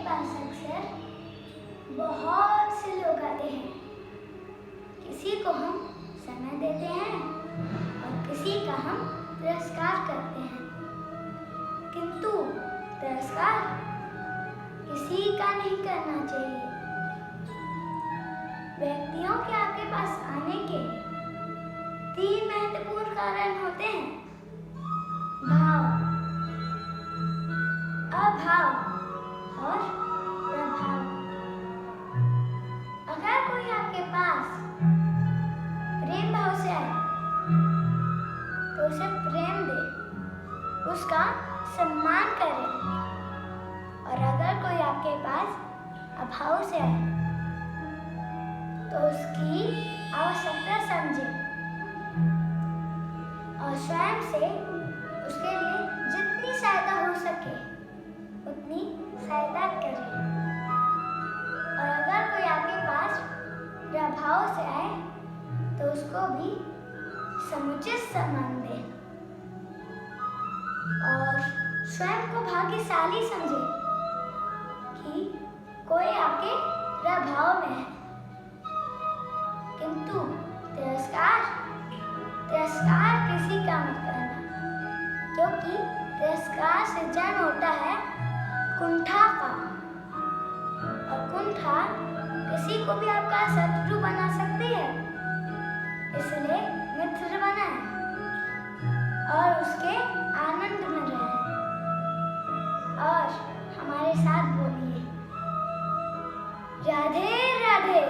पास अक्सर बहुत से लोग आते हैं। किसी को हम समय देते हैं और किसी का हम तिरस्कार करते हैं, किंतु तिरस्कार किसी का नहीं करना चाहिए। व्यक्तियों के आपके पास आने के 3 महत्वपूर्ण कारण होते हैं: भाव, अभाव और प्रभाव। अगर कोई आपके पास प्रेम भाव से आए तो उसे प्रेम दे, उसका सम्मान करें, और अगर कोई आपके पास अभाव से आए तो उसकी आवश्यकता समझे और स्वयं से उसके लिए जितनी सहायता हो सके उतनी सहायता करें। और अगर कोई आपके पास प्रभाव से आए तो उसको भी समुचित सम्मान दें और स्वयं को भाग्यशाली समझे कि कोई आपके प्रभाव में है। किंतु तिरस्कार किसी का मत करना, क्योंकि तिरस्कार से जन्म होता है कुंठा का, और कुंठा किसी को भी आपका शत्रु बना सकती है। इसलिए मित्र बनाएं और उसके आनंद में रहें और हमारे साथ बोलिए, राधे राधे।